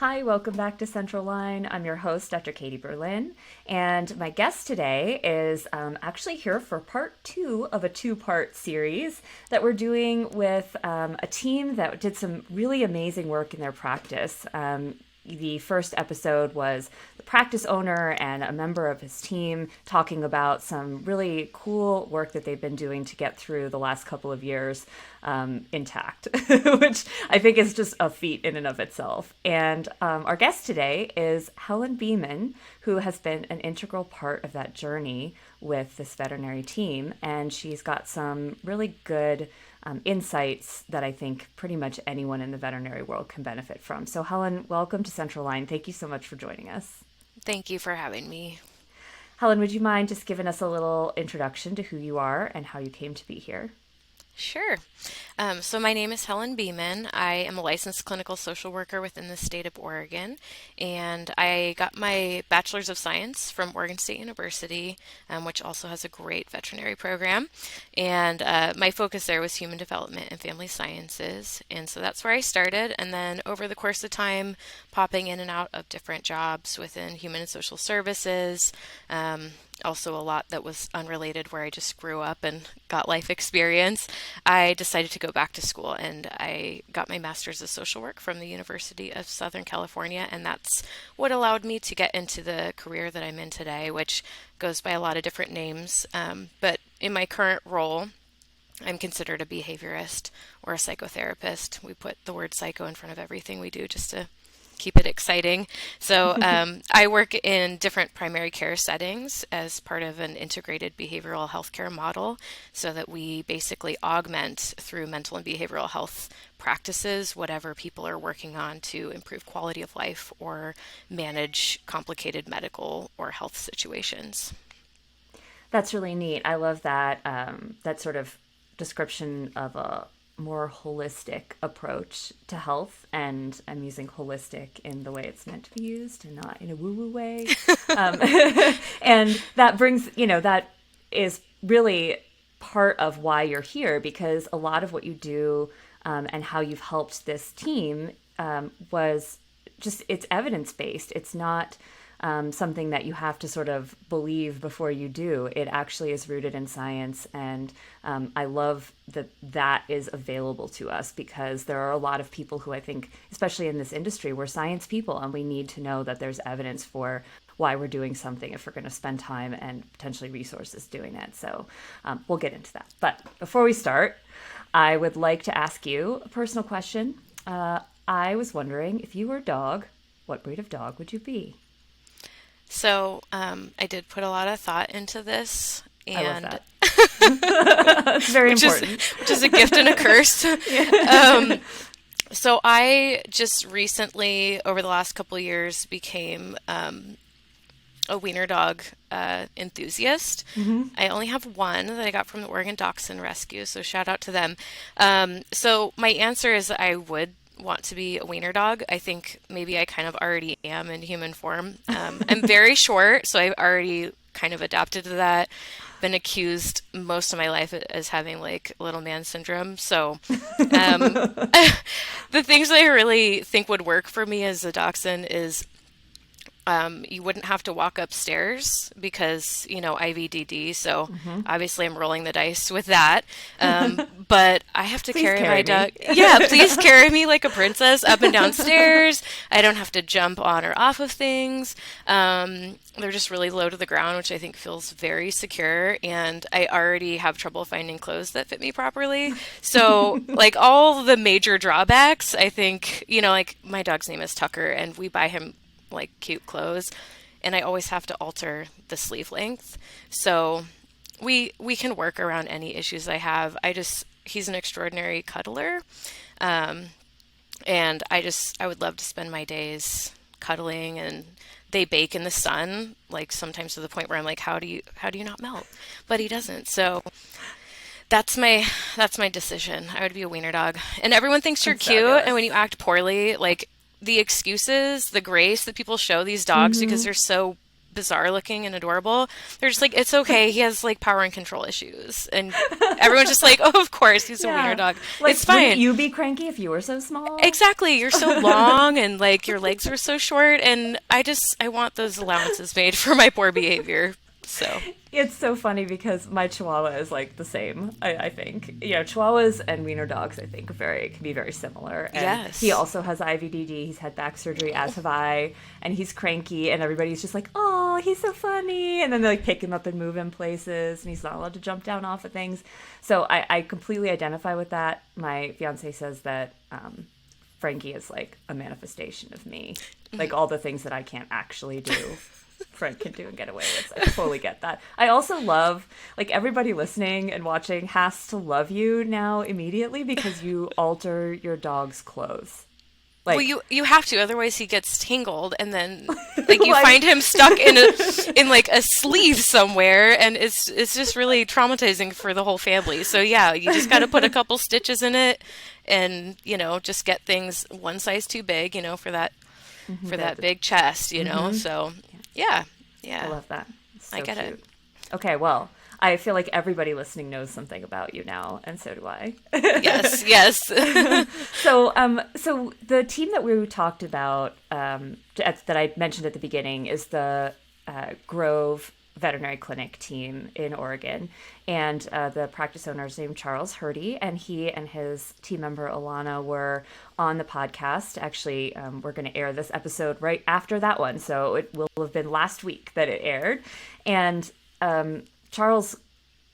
Hi, welcome back to Central Line. I'm your host, Dr. Katie Berlin, and my guest today is actually here for part two of a two-part series that we're doing with a team that did some really amazing work in their practice. The first episode was the practice owner and a member of his team talking about some really cool work that they've been doing to get through the last couple of years intact, which I think is just a feat in and of itself. And our guest today is Helen Beaman, who has been an integral part of that journey with this veterinary team. And she's got some really good insights that I think pretty much anyone in the veterinary world can benefit from. So Helen, welcome to Central Line. Thank you so much for joining us. Thank you for having me. Helen, would you mind just giving us a little introduction to who you are and how you came to be here? Sure. So my name is Helen Beaman. I am a licensed clinical social worker within the state of Oregon, and I got my Bachelor's of Science from Oregon State University, which also has a great veterinary program. And my focus there was human development and family sciences, and so that's where I started. And then over the course of time, popping in and out of different jobs within human and social services. Also a lot that was unrelated where I just grew up and got life experience. I decided to go back to school and I got my master's of social work from the University of Southern California, and that's what allowed me to get into the career that I'm in today, which goes by a lot of different names. But in my current role, I'm considered a behaviorist or a psychotherapist. We put the word psycho in front of everything we do just to keep it exciting. So I work in different primary care settings as part of an integrated behavioral healthcare model so that we basically augment through mental and behavioral health practices whatever people are working on to improve quality of life or manage complicated medical or health situations. That's really neat. I love that that sort of description of a more holistic approach to health, and I'm using holistic in the way it's meant to be used and not in a woo-woo way. um, and that brings, that is really part of why you're here, because a lot of what you do and how you've helped this team was just, it's evidence-based. It's not something that you have to sort of believe before you do. It actually is rooted in science, and I love that that is available to us, because there are a lot of people who I think, especially in this industry, we're science people, and we need to know that there's evidence for why we're doing something if we're going to spend time and potentially resources doing it. So we'll get into that. But before we start, I would like to ask you a personal question. I was wondering, if you were a dog, what breed of dog would you be? So I did put a lot of thought into this, I love and that. It's very which is important. which is a gift and a curse. So I just recently, over the last couple of years, became a wiener dog enthusiast. I only have one that I got from the Oregon Dachshund Rescue, so shout out to them. So my answer is I would want to be a wiener dog. I think maybe I kind of already am in human form. I'm very short, so I've already kind of adapted to that. Been accused most of my life as having like little man syndrome. So the things that I really think would work for me as a dachshund is you wouldn't have to walk upstairs because, IVDD. So obviously I'm rolling the dice with that. But I have to Please carry carry my me. dog. Yeah, please carry me like a princess up and down stairs. I don't have to jump on or off of things. They're just really low to the ground, which I think feels very secure. And I already have trouble finding clothes that fit me properly. So, like all the major drawbacks, I think, like my dog's name is Tucker, and we buy him like cute clothes, and I always have to alter the sleeve length. So we can work around any issues I have. He's an extraordinary cuddler. And I would love to spend my days cuddling, and they bake in the sun, like sometimes to the point where I'm like, how do you not melt? But he doesn't. So that's my decision. I would be a wiener dog. And everyone thinks you're That's cute, and when fabulous. you act poorly, like the excuses, the grace that people show these dogs because they're so bizarre looking and adorable, they're just like, it's okay. He has like power and control issues. And everyone's just like, oh, of course, he's a wiener Yeah. dog. Like, It's wouldn't fine. you be cranky if you were so small? Exactly. You're so long and like your legs are so short. And I want those allowances made for my poor behavior. So, It's so funny because my Chihuahua is like the same, I think. Chihuahuas and wiener dogs, I think, can be very similar. And he yes. also has IVDD. He's had back surgery, as have I. And he's cranky, and everybody's just like, oh, he's so funny. And then they like pick him up and move him places, and he's not allowed to jump down off of things. So I completely identify with that. My fiance says that Frankie is like a manifestation of me, like all the things that I can't actually do. Frank can do and get away with. I totally get that. I also love, like, everybody listening and watching has to love you now immediately because you alter your dog's clothes. Well, Like, you have to, otherwise he gets tangled, and then like you like find him stuck in like a sleeve somewhere, and it's just really traumatizing for the whole family. So yeah, you just got to put a couple stitches in it, and just get things one size too big, for that big chest, So yeah, I yeah, love that. It's I so get it. cute. Okay, well, I feel like everybody listening knows something about you now, and so do I. Yes, yes. So the team that we talked about that I mentioned at the beginning is the Grove Veterinary Clinic team in Oregon, and the practice owner is named Charles Hurty, and he and his team member Alana were on the podcast. Actually, we're going to air this episode right after that one, so it will have been last week that it aired, and Charles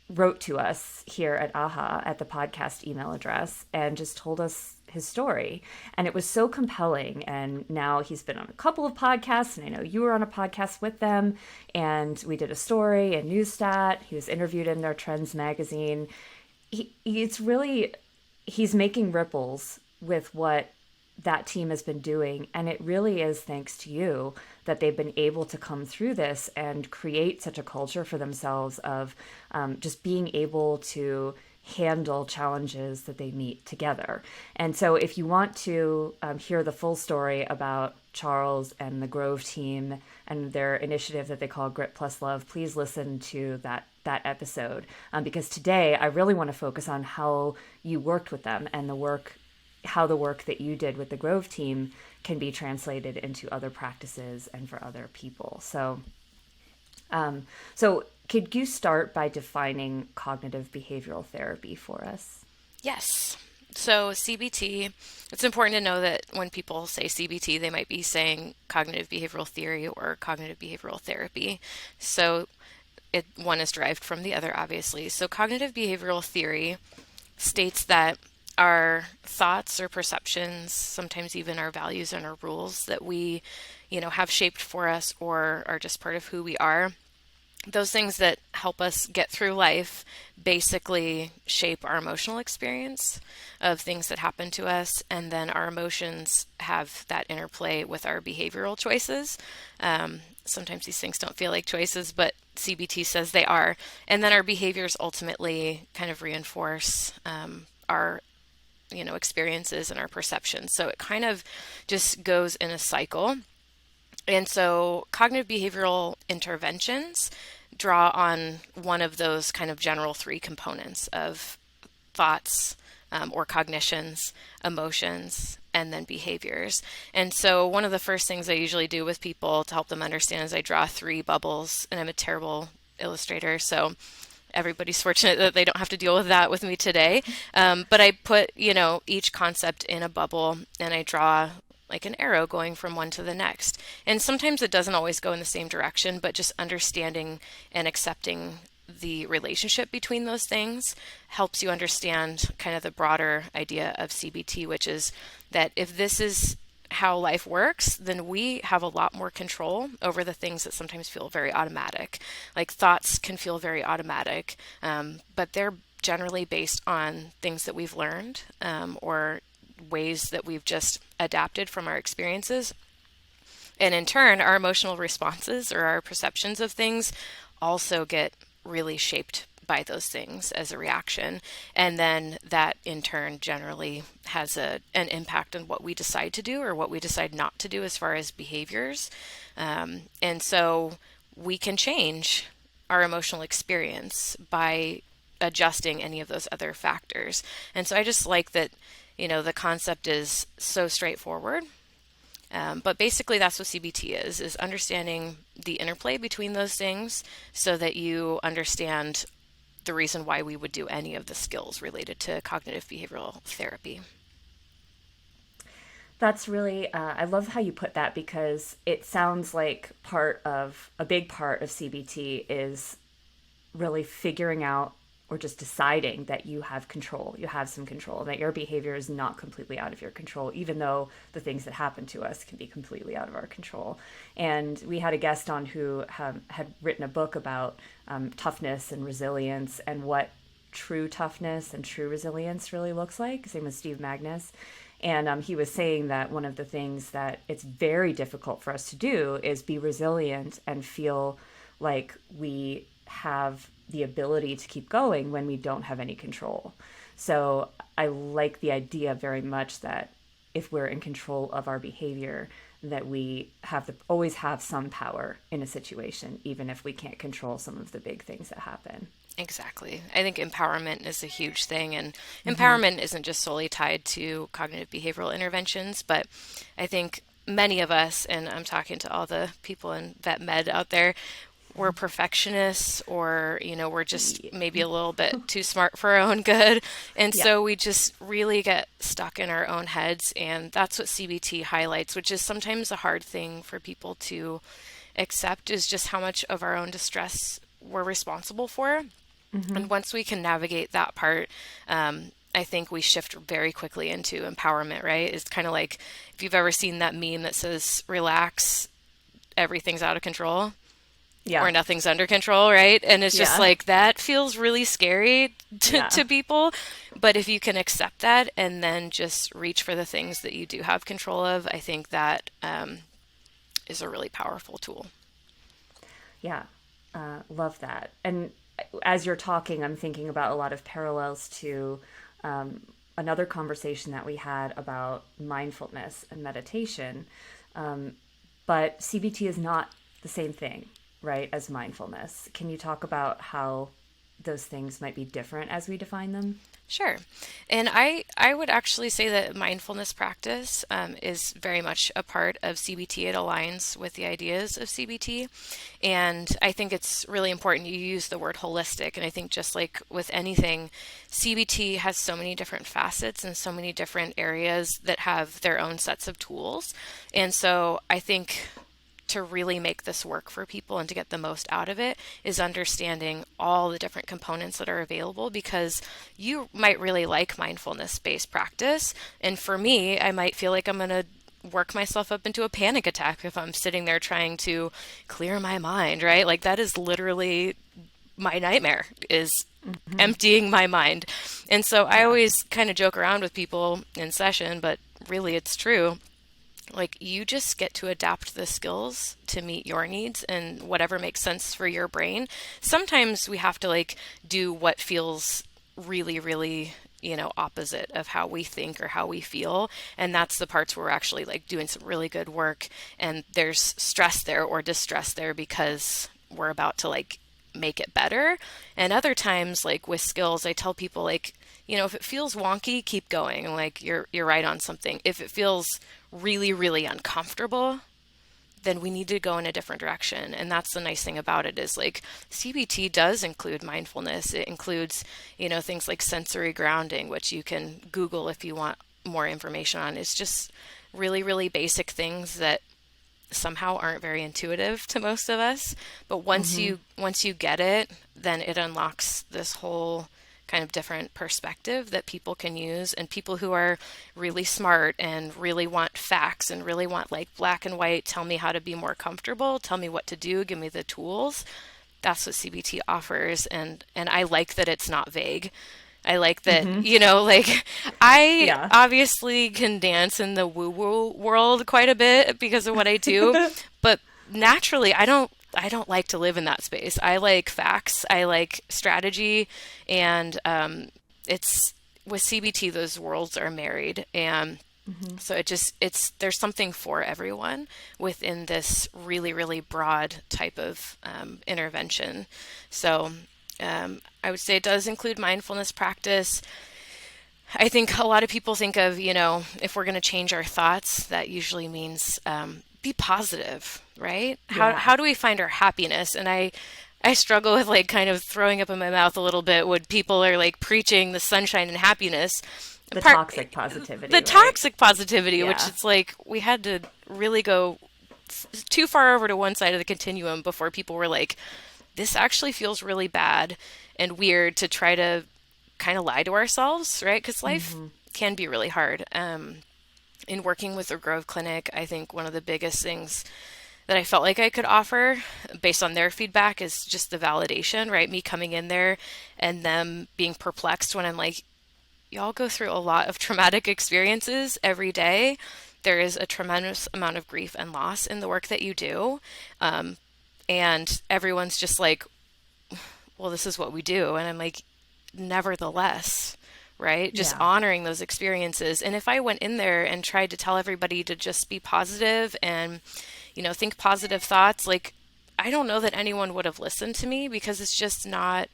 wrote to us here at AHA at the podcast email address and just told us his story. And it was so compelling. And now he's been on a couple of podcasts, and I know you were on a podcast with them. And we did a story and Newstat. He was interviewed in their Trends magazine. He's making ripples with what that team has been doing, and it really is thanks to you that they've been able to come through this and create such a culture for themselves of just being able to handle challenges that they meet together. And so if you want to hear the full story about Charles and the Grove team and their initiative that they call Grit Plus Love, please listen to that episode, because today I really want to focus on how you worked with them and how the work that you did with the Grove team can be translated into other practices and for other people. So could you start by defining cognitive behavioral therapy for us? Yes. So CBT, it's important to know that when people say CBT, they might be saying cognitive behavioral theory or cognitive behavioral therapy. So one is derived from the other, obviously. So cognitive behavioral theory states that our thoughts or perceptions, sometimes even our values and our rules that we, have shaped for us or are just part of who we are, those things that help us get through life basically shape our emotional experience of things that happen to us, and then our emotions have that interplay with our behavioral choices. Sometimes these things don't feel like choices, but CBT says they are. And then our behaviors ultimately kind of reinforce our experiences and our perceptions. So it kind of just goes in a cycle. And so cognitive behavioral interventions draw on one of those kind of general three components of thoughts or cognitions, emotions, and then behaviors. And so one of the first things I usually do with people to help them understand is I draw three bubbles, and I'm a terrible illustrator, so everybody's fortunate that they don't have to deal with that with me today. But I put, each concept in a bubble, and I draw like an arrow going from one to the next. And sometimes it doesn't always go in the same direction, but just understanding and accepting the relationship between those things helps you understand kind of the broader idea of CBT, which is that if this is how life works, then we have a lot more control over the things that sometimes feel very automatic. Like thoughts can feel very automatic, but they're generally based on things that we've learned or ways that we've just adapted from our experiences. And in turn, our emotional responses or our perceptions of things also get really shaped by those things as a reaction. And then that in turn generally has an impact on what we decide to do or what we decide not to do as far as behaviors. And so we can change our emotional experience by adjusting any of those other factors. And so I just like that, the concept is so straightforward. But basically that's what CBT is understanding the interplay between those things so that you understand the reason why we would do any of the skills related to cognitive behavioral therapy. That's really, I love how you put that because it sounds like a big part of CBT is really figuring out or just deciding that you have control, you have some control, that your behavior is not completely out of your control, even though the things that happen to us can be completely out of our control. And we had a guest on who had written a book about toughness and resilience and what true toughness and true resilience really looks like. His name was Steve Magnus. And he was saying that one of the things that it's very difficult for us to do is be resilient and feel like we have the ability to keep going when we don't have any control. So I like the idea very much that if we're in control of our behavior, that we always have some power in a situation, even if we can't control some of the big things that happen. Exactly. I think empowerment is a huge thing, and empowerment isn't just solely tied to cognitive behavioral interventions, but I think many of us, and I'm talking to all the people in vet med out there, we're perfectionists or, we're just maybe a little bit too smart for our own good. And Yeah. so we just really get stuck in our own heads. And that's what CBT highlights, which is sometimes a hard thing for people to accept, is just how much of our own distress we're responsible for. And once we can navigate that part, I think we shift very quickly into empowerment, right? It's kind of like if you've ever seen that meme that says, relax, everything's out of control. Yeah. Or nothing's under control, right? And it's just Yeah. like that feels really scary Yeah. to people. But if you can accept that and then just reach for the things that you do have control of, I think that is a really powerful tool. Yeah. Love that. And as you're talking, I'm thinking about a lot of parallels to another conversation that we had about mindfulness and meditation. But CBT is not the same thing, right, as mindfulness. Can you talk about how those things might be different as we define them? Sure. And I would actually say that mindfulness practice is very much a part of CBT. It aligns with the ideas of CBT. And I think it's really important you use the word holistic. And I think just like with anything, CBT has so many different facets and so many different areas that have their own sets of tools. And so I think to really make this work for people and to get the most out of it is understanding all the different components that are available, because you might really like mindfulness based practice. And for me, I might feel like I'm going to work myself up into a panic attack if I'm sitting there trying to clear my mind, right? Like that is literally my nightmare, is emptying my mind. And so I Yeah. always kind of joke around with people in session, but really it's true. Like you just get to adapt the skills to meet your needs and whatever makes sense for your brain. Sometimes we have to like do what feels really, really, opposite of how we think or how we feel. And that's the parts where we're actually like doing some really good work and there's stress there or distress there because we're about to like make it better. And other times, like with skills, I tell people like, if it feels wonky, keep going. Like you're right on something. If it feels really, really uncomfortable, then we need to go in a different direction. And that's the nice thing about it is like CBT does include mindfulness. It includes, things like sensory grounding, which you can Google if you want more information on. It's just really, really basic things that somehow aren't very intuitive to most of us. But once you get it, then it unlocks this whole kind of different perspective that people can use, and people who are really smart and really want facts and really want like black and white, tell me how to be more comfortable, tell me what to do, give me the tools. That's what CBT offers, and I like that it's not vague. I like that, like I Yeah. obviously can dance in the woo-woo world quite a bit because of what I do, but naturally I don't like to live in that space. I like facts. I like strategy, and it's with CBT those worlds are married, and So there's something for everyone within this really, really broad type of intervention. So I would say it does include mindfulness practice. I think a lot of people think of, if we're going to change our thoughts, that usually means be positive, right? Yeah. How do we find our happiness? And I struggle with like kind of throwing up in my mouth a little bit when people are like preaching the sunshine and happiness. The Part toxic the positivity, right? toxic positivity, which Yeah. it's like we had to really go too far over to one side of the continuum before people were like, this actually feels really bad and weird to try to kind of lie to ourselves, right? Because life Hmm. can be really hard. In working with the Grove Clinic, I think one of the biggest things that I felt like I could offer based on their feedback is just the validation, right? Me coming in there and them being perplexed when I'm like, y'all go through a lot of traumatic experiences every day. There is a tremendous amount of grief and loss in the work that you do. Um, and everyone's just like, well, this is what we do. And I'm like, nevertheless, right? Just Yeah. honoring those experiences. And if I went in there and tried to tell everybody to just be positive and, think positive thoughts, like, I don't know that anyone would have listened to me because it's not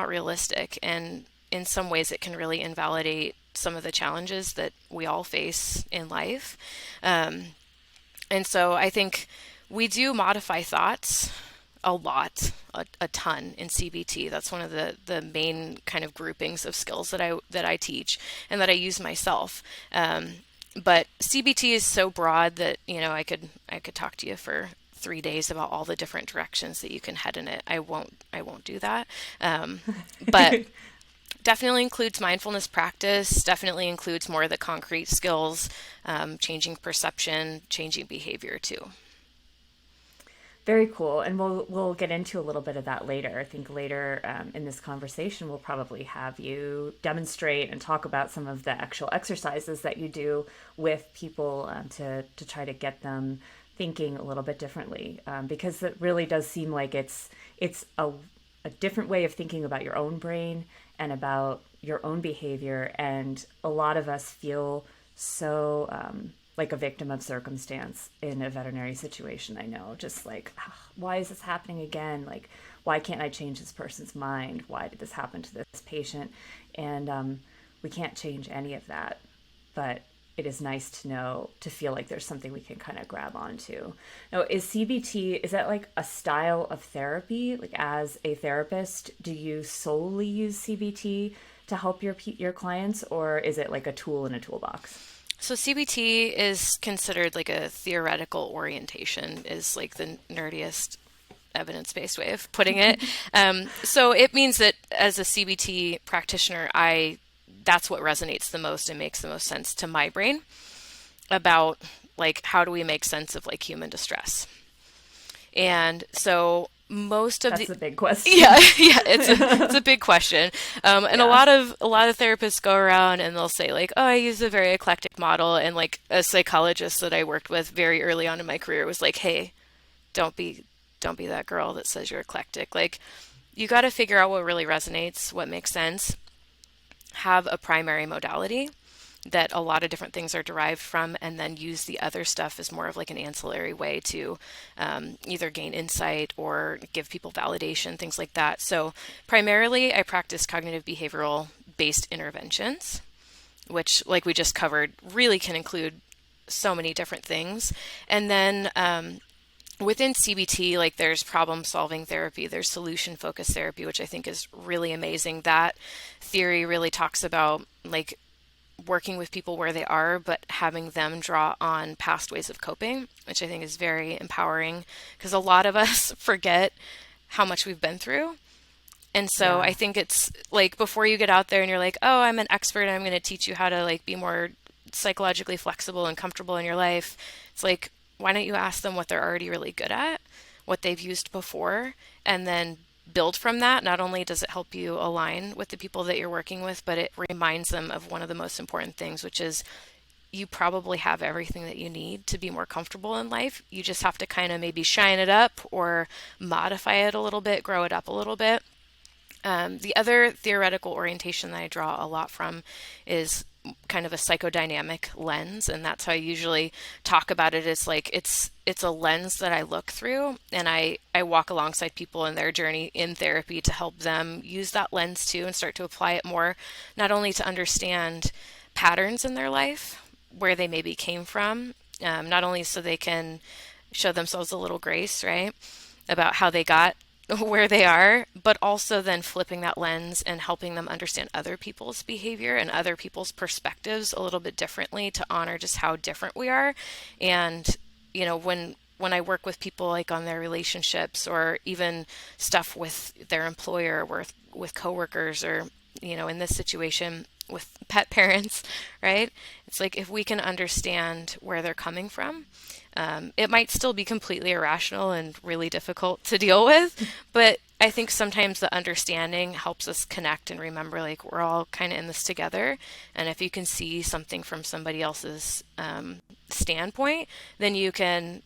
realistic. And in some ways, it can really invalidate some of the challenges that we all face in life. Um, and so I think we do modify thoughts a lot, a ton in CBT. That's one of the main kind of groupings of skills that I teach and that I use myself. But CBT is so broad that I could talk to you for 3 days about all the different directions that you can head in it. I won't do that. But definitely includes mindfulness practice. Definitely includes more of the concrete skills, changing perception, changing behavior too. Very cool, and we'll get into a little bit of that later. I think later in this conversation, we'll probably have you demonstrate and talk about some of the actual exercises that you do with people to try to get them thinking a little bit differently, because it really does seem like it's a different way of thinking about your own brain and about your own behavior, and a lot of us feel so like a victim of circumstance in a veterinary situation. I know, just like, "Ah, why is this happening again? Like, why can't I change this person's mind? Why did this happen to this patient?" And we can't change any of that, but it is nice to know, to feel like there's something we can kind of grab onto. Now, is CBT, is that like a style of therapy? Like, as a therapist, do you solely use CBT to help your clients, or is it like a tool in a toolbox? So CBT is considered like a theoretical orientation, is like the nerdiest evidence-based way of putting it. So it means that as a CBT practitioner, that's what resonates the most and makes the most sense to my brain about like how do we make sense of like human distress. And so most of That's the the big question. yeah, yeah, it's a big question, and a Yeah. lot of therapists go around and they'll say like, oh, I use a very eclectic model, and like a psychologist that I worked with very early on in my career was like, hey, don't be don't be that girl that says you're eclectic. Like, you got to figure out what really resonates, what makes sense, have a primary modality that a lot of different things are derived from, and then use the other stuff as more of like an ancillary way to either gain insight or give people validation, things like that. So primarily I practice cognitive behavioral based interventions, which, like we just covered, really can include so many different things. And then within CBT, like, there's problem solving therapy, there's solution focused therapy, which I think is really amazing. That theory really talks about like working with people where they are, but having them draw on past ways of coping, which I think is very empowering because a lot of us forget how much we've been through. And so Yeah. I think it's like before you get out there and you're like, oh, I'm an expert and I'm going to teach you how to like be more psychologically flexible and comfortable in your life. It's like, why don't you ask them what they're already really good at, what they've used before, and then build from that. Not only does it help you align with the people that you're working with, but it reminds them of one of the most important things, which is you probably have everything that you need to be more comfortable in life. You just have to kind of maybe shine it up or modify it a little bit, grow it up a little bit. The other theoretical orientation that I draw a lot from is kind of a psychodynamic lens, and that's how I usually talk about it. It's like it's a lens that I look through, and I walk alongside people in their journey in therapy to help them use that lens too and start to apply it more, not only to understand patterns in their life, where they maybe came from, not only so they can show themselves a little grace, right, about how they got where they are, but also then flipping that lens and helping them understand other people's behavior and other people's perspectives a little bit differently, to honor just how different we are. And, when I work with people like on their relationships, or even stuff with their employer, or with coworkers, or, in this situation with pet parents, right? It's like, if we can understand where they're coming from, it might still be completely irrational and really difficult to deal with, but I think sometimes the understanding helps us connect and remember, like, we're all kind of in this together. And if you can see something from somebody else's standpoint, then you can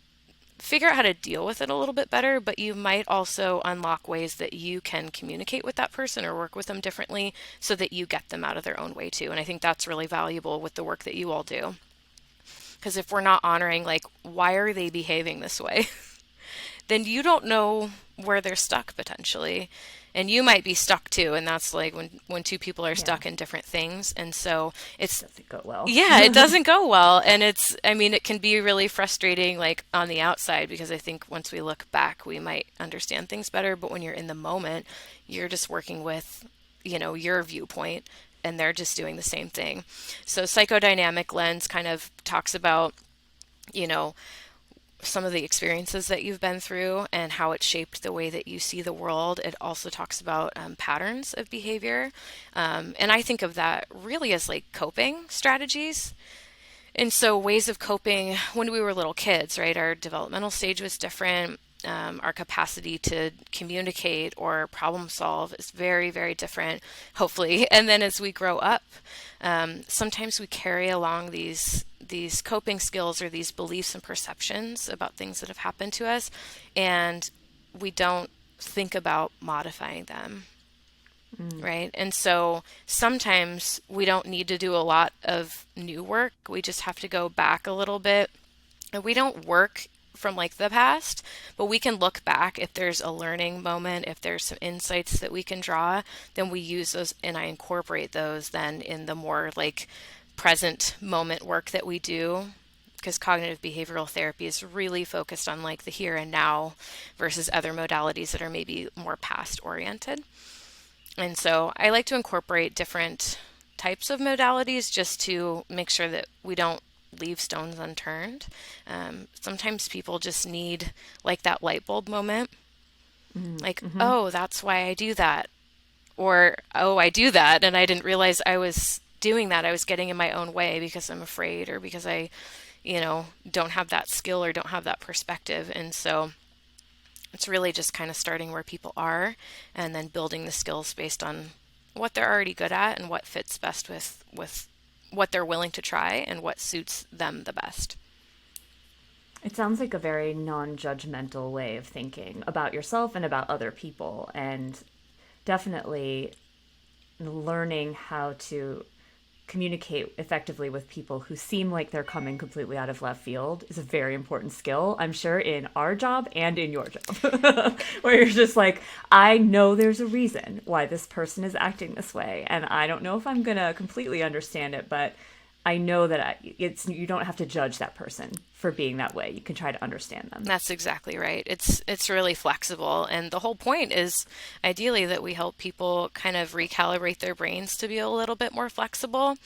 figure out how to deal with it a little bit better, but you might also unlock ways that you can communicate with that person or work with them differently so that you get them out of their own way too. And I think that's really valuable with the work that you all do. Because if we're not honoring, like, why are they behaving this way, then you don't know where they're stuck potentially. And you might be stuck too. And that's like when two people are stuck in different things. And so it doesn't go well. Yeah, it doesn't go well. And it can be really frustrating, like, on the outside, because I think once we look back, we might understand things better. But when you're in the moment, you're just working with, your viewpoint, and they're just doing the same thing. So psychodynamic lens kind of talks about, some of the experiences that you've been through and how it shaped the way that you see the world. It also talks about patterns of behavior. And I think of that really as like coping strategies. And so ways of coping when we were little kids, right? Our developmental stage was different. Our capacity to communicate or problem solve is very, very different, hopefully. And then as we grow up, sometimes we carry along these coping skills or these beliefs and perceptions about things that have happened to us, and we don't think about modifying them. Right? And so sometimes we don't need to do a lot of new work. We just have to go back a little bit. And we don't work from like the past, but we can look back if there's a learning moment, if there's some insights that we can draw, then we use those, and I incorporate those then in the more like present moment work that we do, because cognitive behavioral therapy is really focused on like the here and now versus other modalities that are maybe more past oriented. And so I like to incorporate different types of modalities just to make sure that we don't leave stones unturned. Sometimes people just need like that light bulb moment, like, oh, that's why I do that. Or, oh, I do that and I didn't realize I was doing that. I was getting in my own way because I'm afraid, or because I, don't have that skill or don't have that perspective. And so it's really just kind of starting where people are and then building the skills based on what they're already good at and what fits best with what they're willing to try and what suits them the best. It sounds like a very non-judgmental way of thinking about yourself and about other people, and definitely learning how to communicate effectively with people who seem like they're coming completely out of left field is a very important skill, I'm sure, in our job and in your job, where you're just like, I know there's a reason why this person is acting this way, and I don't know if I'm going to completely understand it, but I know that you don't have to judge that person for being that way. You can try to understand them. That's exactly right. It's really flexible. And the whole point is ideally that we help people kind of recalibrate their brains to be a little bit more flexible,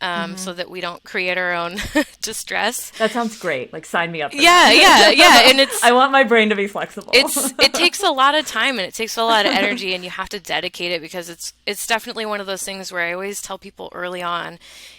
so that we don't create our own distress. That sounds great. Like, sign me up for yeah, that. Yeah. And I want my brain to be flexible. It takes a lot of time and it takes a lot of energy, and you have to dedicate it, because it's definitely one of those things where I always tell people early on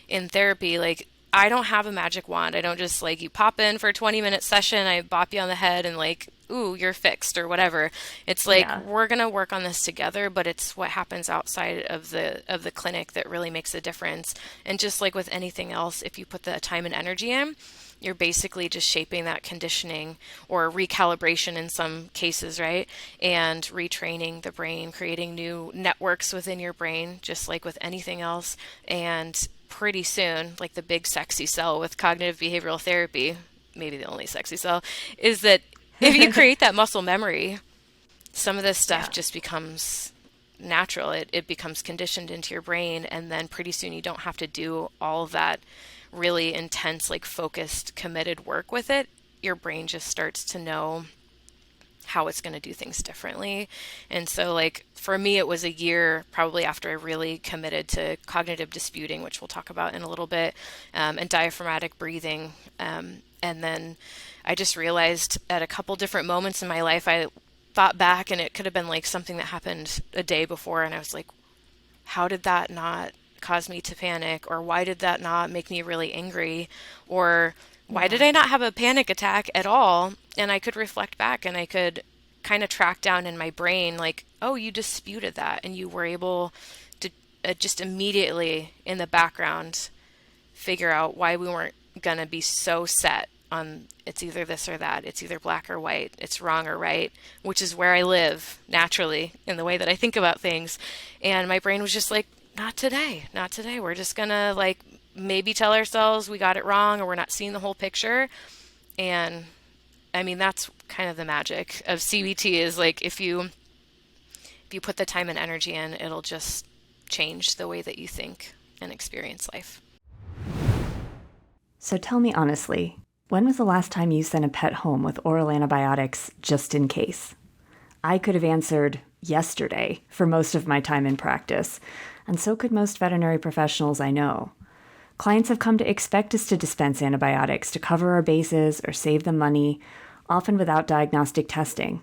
in therapy, like, I don't have a magic wand. I don't just like, you pop in for a 20-minute session, I bop you on the head and like, ooh, you're fixed or whatever. It's like, we're going to work on this together, but it's what happens outside of the clinic that really makes a difference. And just like with anything else, if you put the time and energy in, you're basically just shaping that conditioning or recalibration in some cases, right? And retraining the brain, creating new networks within your brain, just like with anything else. And pretty soon, like the big sexy sell with cognitive behavioral therapy, maybe the only sexy sell, is that if you create that muscle memory, some of this stuff Yeah. just becomes natural. It becomes conditioned into your brain, and then pretty soon you don't have to do all of that really intense, like focused, committed work with it. Your brain just starts to know how it's going to do things differently. And so, like, for me, it was a year probably after I really committed to cognitive disputing, which we'll talk about in a little bit, and diaphragmatic breathing. And then I just realized at a couple different moments in my life, I thought back, and it could have been like something that happened a day before, and I was like, how did that not cause me to panic? Or why did that not make me really angry? Or why did Yeah. I not have a panic attack at all? And I could reflect back and I could kind of track down in my brain, like, oh, you disputed that. And you were able to just immediately in the background figure out why we weren't going to be so set on it's either this or that, it's either black or white, it's wrong or right, which is where I live naturally in the way that I think about things. And my brain was just like, not today, not today. We're just gonna like maybe tell ourselves we got it wrong or we're not seeing the whole picture. And I mean, that's kind of the magic of CBT is like if you put the time and energy in, it'll just change the way that you think and experience life. So tell me honestly, when was the last time you sent a pet home with oral antibiotics just in case? I could have answered yesterday for most of my time in practice, and so could most veterinary professionals I know. Clients have come to expect us to dispense antibiotics to cover our bases or save them money, often without diagnostic testing.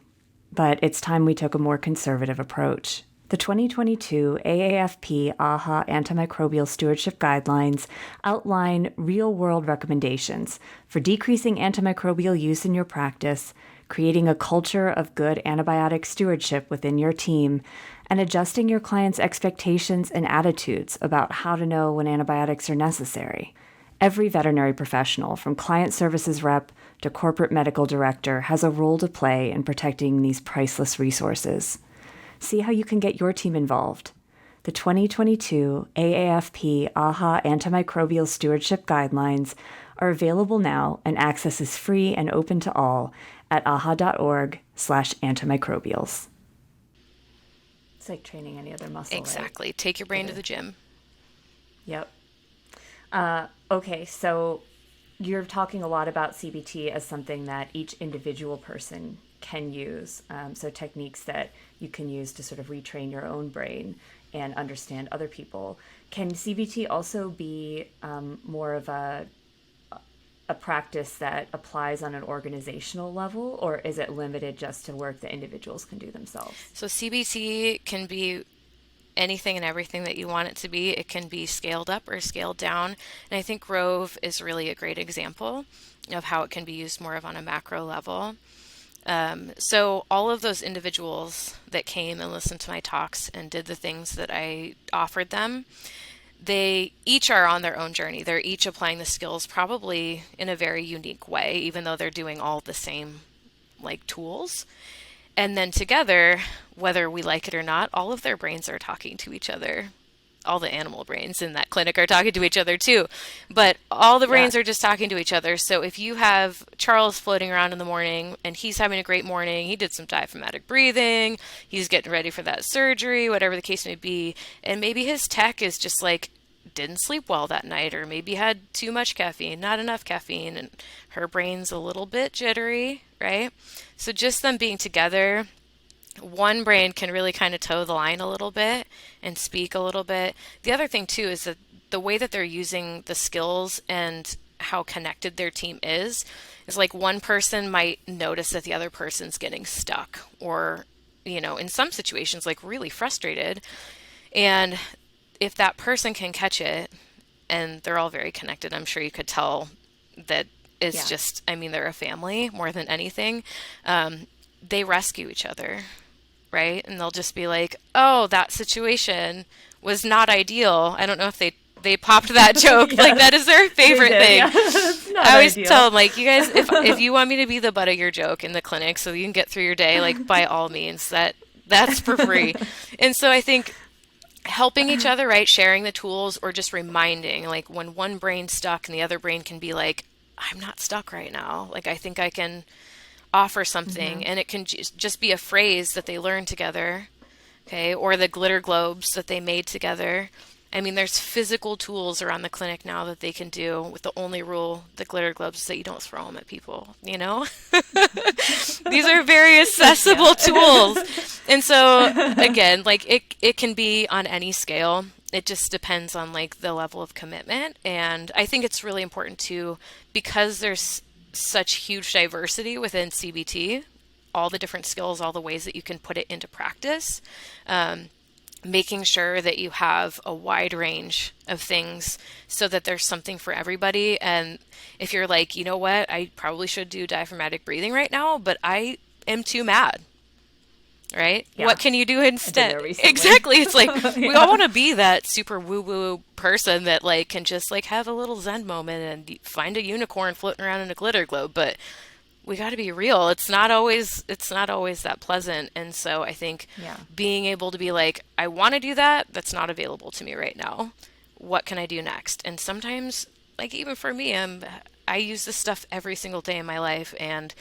But it's time we took a more conservative approach. The 2022 AAFP AAHA Antimicrobial Stewardship Guidelines outline real-world recommendations for decreasing antimicrobial use in your practice, creating a culture of good antibiotic stewardship within your team, and adjusting your clients' expectations and attitudes about how to know when antibiotics are necessary. Every veterinary professional, from client services rep to corporate medical director, has a role to play in protecting these priceless resources. See how you can get your team involved. The 2022 AAFP AAHA Antimicrobial Stewardship Guidelines are available now, and access is free and open to all at aha.org/antimicrobials. It's like training any other muscle, Exactly. right? Take your brain to the gym. Yep. Okay, so you're talking a lot about CBT as something that each individual person can use. So techniques that you can use to sort of retrain your own brain and understand other people. Can CBT also be more of a practice that applies on an organizational level, or is it limited just to work that individuals can do themselves? So CBT can be anything and everything that you want it to be. It can be scaled up or scaled down. And I think Grove is really a great example of how it can be used more of on a macro level. So all of those individuals that came and listened to my talks and did the things that I offered them, they each are on their own journey. They're each applying the skills probably in a very unique way, even though they're doing all the same like tools. And then together, whether we like it or not, all of their brains are talking to each other. All the animal brains in that clinic are talking to each other too. But all the brains are just talking to each other. So if you have Charles floating around in the morning and he's having a great morning, he did some diaphragmatic breathing, he's getting ready for that surgery, whatever the case may be, and maybe his tech is just like, didn't sleep well that night, or maybe had too much caffeine, not enough caffeine, and her brain's a little bit jittery, right? So just them being together, one brain can really kind of toe the line a little bit and speak a little bit. The other thing too is that the way that they're using the skills and how connected their team is like one person might notice that the other person's getting stuck or, in some situations like really frustrated. And if that person can catch it, and they're all very connected, I'm sure you could tell that it's just, they're a family more than anything. They rescue each other, right? And they'll just be like, oh, that situation was not ideal. I don't know if they popped that joke. Yes, like that is their favorite thing. Yeah. It's not I always ideal. tell them, like, you guys, if you want me to be the butt of your joke in the clinic so you can get through your day, like by all means, that's for free. And so I think helping each other, right? Sharing the tools or just reminding, like when one brain's stuck and the other brain can be like, I'm not stuck right now. Like, I think I can offer Mm-hmm. something, and it can just be a phrase that they learn together, okay? Or the glitter globes that they made together. I mean, there's physical tools around the clinic now that they can do with the only rule, the glitter globes, is that you don't throw them at people, you know? These are very accessible Yeah. tools. And so again, like it can be on any scale. It just depends on like the level of commitment. And I think it's really important to, because there's such huge diversity within CBT, all the different skills, all the ways that you can put it into practice, making sure that you have a wide range of things so that there's something for everybody. And if you're like, you know what, I probably should do diaphragmatic breathing right now, but I am too mad, right? Yeah. What can you do I did instead? that recently. Exactly. It's like we all Yeah. want to be that super woo-woo person that like can just like have a little zen moment and find a unicorn floating around in a glitter globe, but we got to be real. It's not always that pleasant. And so I think Yeah. being able to be like, I want to do that, that's not available to me right now. What can I do next? And sometimes, like even for me, I use this stuff every single day in my life, and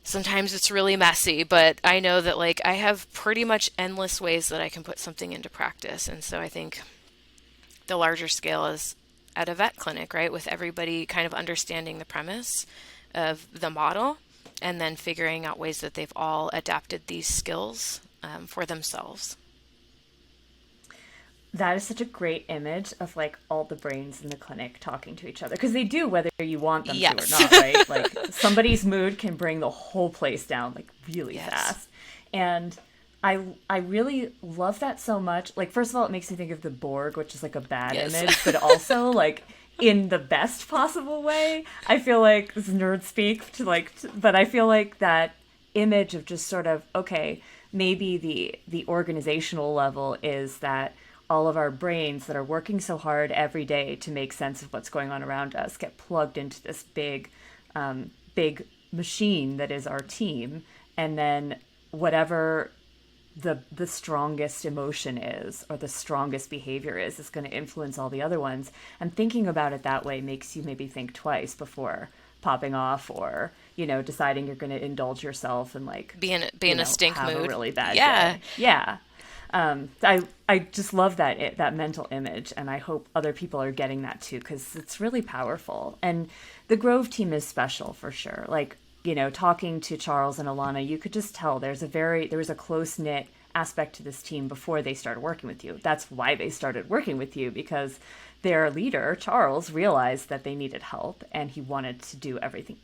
sometimes it's really messy, but I know that like I have pretty much endless ways that I can put something into practice. And so I think the larger scale is at a vet clinic, right? With everybody kind of understanding the premise of the model and then figuring out ways that they've all adapted these skills for themselves. That is such a great image of like all the brains in the clinic talking to each other because they do whether you want them to or Yes. not, right? Like somebody's mood can bring the whole place down like really Yes. fast. And I really love that so much. Like first of all, it makes me think of the Borg, which is like a bad Yes. image, but also like in the best possible way. I feel like this is nerd speak to like but I feel like that image of just sort of okay, maybe the organizational level is that all of our brains that are working so hard every day to make sense of what's going on around us get plugged into this big machine that is our team, and then whatever the strongest emotion is or the strongest behavior is going to influence all the other ones. And thinking about it that way makes you maybe think twice before popping off or deciding you're going to indulge yourself and like Be in a stink have a mood. really bad Yeah. day. Yeah. I just love that mental image, and I hope other people are getting that too because it's really powerful. And the Grove team is special for sure. Like talking to Charles and Alana, you could just tell there was a close knit aspect to this team before they started working with you. That's why they started working with you, because their leader Charles realized that they needed help and he wanted to do everything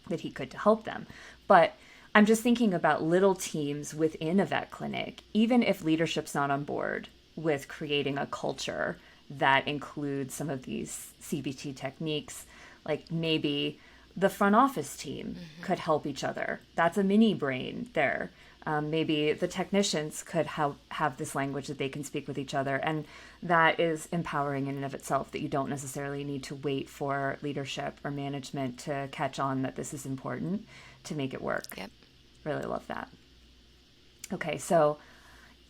that he could to help them. But I'm just thinking about little teams within a vet clinic, even if leadership's not on board with creating a culture that includes some of these CBT techniques, like maybe the front office team could help each other. That's a mini brain there. Maybe the technicians could have this language that they can speak with each other. And that is empowering in and of itself, that you don't necessarily need to wait for leadership or management to catch on that this is important to make it work. Yep. Really love that. Okay, so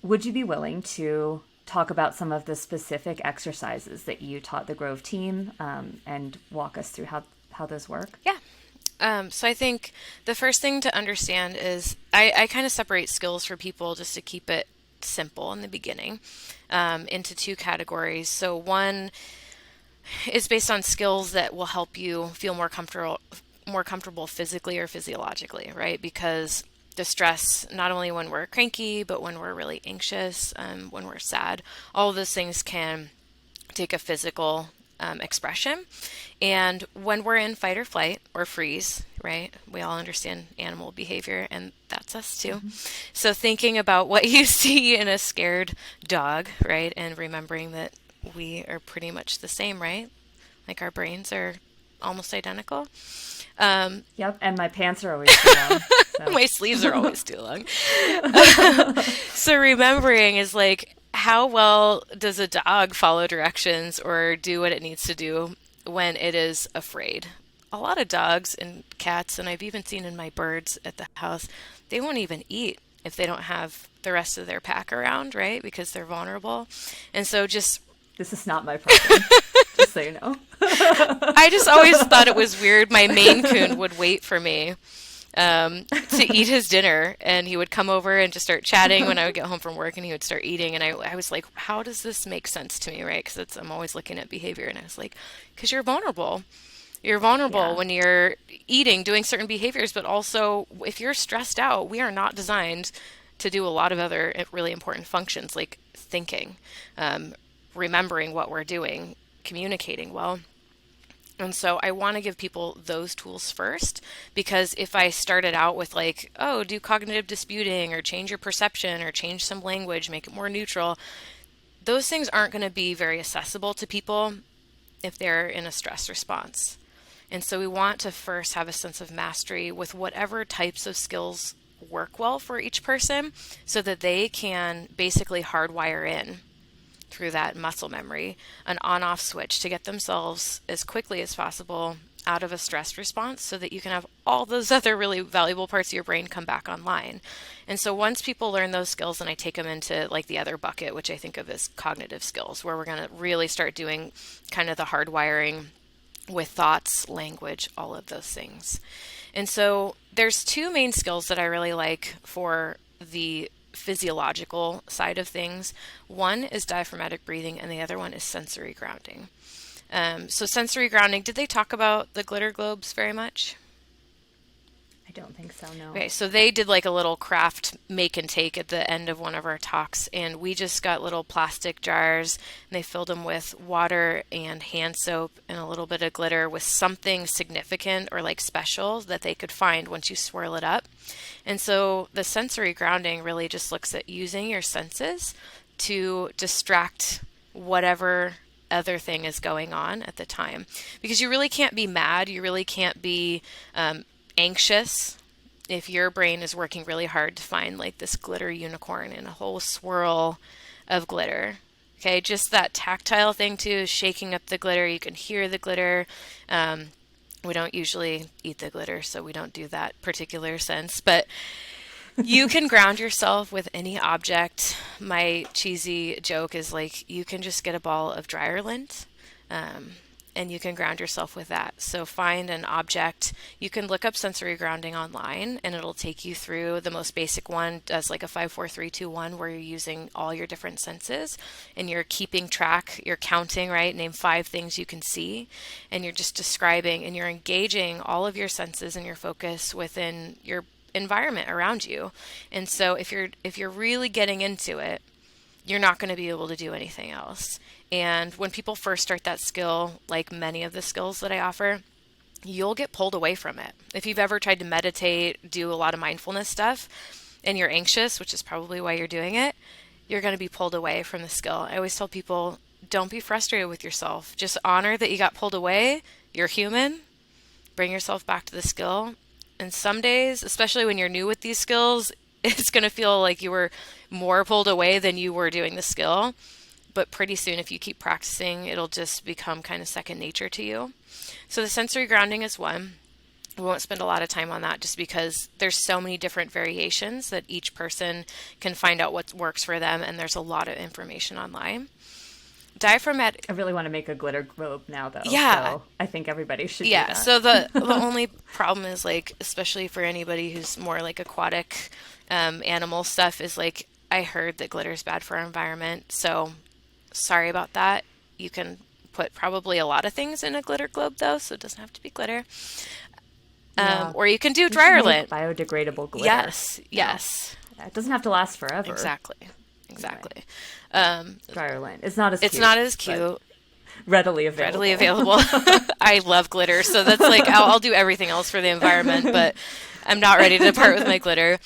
would you be willing to talk about some of the specific exercises that you taught the Grove team, and walk us through how those work? Yeah. So I think the first thing to understand is I kind of separate skills for people just to keep it simple in the beginning, into two categories. So one is based on skills that will help you feel more comfortable physically or physiologically, right? Because the stress, not only when we're cranky, but when we're really anxious, when we're sad, all of those things can take a physical expression. And when we're in fight or flight or freeze, right? We all understand animal behavior, and that's us too. So thinking about what you see in a scared dog, right? And remembering that we are pretty much the same, right? Like our brains are almost identical. Yep, and my pants are always too long. So My sleeves are always too long. So remembering is like, how well does a dog follow directions or do what it needs to do when it is afraid? A lot of dogs and cats, and I've even seen in my birds at the house, they won't even eat if they don't have the rest of their pack around, right? Because they're vulnerable. And so just This is not my problem, just so you know. I just always thought it was weird. My Maine Coon would wait for me to eat his dinner, and he would come over and just start chatting when I would get home from work, and he would start eating. And I was like, how does this make sense to me, right? Because I'm always looking at behavior, and I was like, because you're vulnerable. You're vulnerable Yeah. when you're eating, doing certain behaviors, but also if you're stressed out, we are not designed to do a lot of other really important functions like thinking, remembering what we're doing, communicating well. And so I want to give people those tools first because if I started out with like, oh, do cognitive disputing or change your perception or change some language, make it more neutral, those things aren't going to be very accessible to people if they're in a stress response. And so we want to first have a sense of mastery with whatever types of skills work well for each person so that they can basically hardwire in through that muscle memory an on-off switch to get themselves as quickly as possible out of a stress response so that you can have all those other really valuable parts of your brain come back online. And so once people learn those skills, then I take them into like the other bucket, which I think of as cognitive skills, where we're going to really start doing kind of the hardwiring with thoughts, language, all of those things. And so there's two main skills that I really like for the physiological side of things. One is diaphragmatic breathing, and the other one is sensory grounding. So sensory grounding, did they talk about the glitter globes very much? I don't think so, no. Okay, so they did like a little craft make and take at the end of one of our talks, and we just got little plastic jars, and they filled them with water and hand soap and a little bit of glitter with something significant or like special that they could find once you swirl it up. And so the sensory grounding really just looks at using your senses to distract whatever other thing is going on at the time. Because you really can't be mad, you really can't be anxious if your brain is working really hard to find like this glitter unicorn in a whole swirl of glitter. Okay, just that tactile thing too is shaking up the glitter. You can hear the glitter. We don't usually eat the glitter, so we don't do that particular sense, but you can ground yourself with any object. My cheesy joke is like you can just get a ball of dryer lint. And you can ground yourself with that. So find an object. You can look up sensory grounding online and it'll take you through the most basic one, does like a 5, 4, 3, 2, 1, where you're using all your different senses and you're keeping track, you're counting, right? Name 5 things you can see, and you're just describing and you're engaging all of your senses and your focus within your environment around you. And so if you're really getting into it, you're not going to be able to do anything else. And when people first start that skill, like many of the skills that I offer, you'll get pulled away from it. If you've ever tried to meditate, do a lot of mindfulness stuff, and you're anxious, which is probably why you're doing it, you're going to be pulled away from the skill. I always tell people, don't be frustrated with yourself. Just honor that you got pulled away. You're human. Bring yourself back to the skill. And some days, especially when you're new with these skills, it's going to feel like you were more pulled away than you were doing the skill. But pretty soon, if you keep practicing, it'll just become kind of second nature to you. So the sensory grounding is one. We won't spend a lot of time on that just because there's so many different variations that each person can find out what works for them, and there's a lot of information online. Diaphragmatic. I really want to make a glitter globe now, though. Yeah. So I think everybody should do Yeah, that. so the only problem is like, especially for anybody who's more like aquatic animal stuff, is like I heard that glitter is bad for our environment. So sorry about that. You can put probably a lot of things in a glitter globe though, so it doesn't have to be glitter. Yeah. Or you can do We should dryer make lint. biodegradable glitter. Yes, yes, It doesn't have to last forever. exactly, exactly. Dryer lint. It's not as It's cute. not as but cute. Readily available. Readily available. I love glitter, so that's like I'll do everything else for the environment, but I'm not ready to part with my glitter.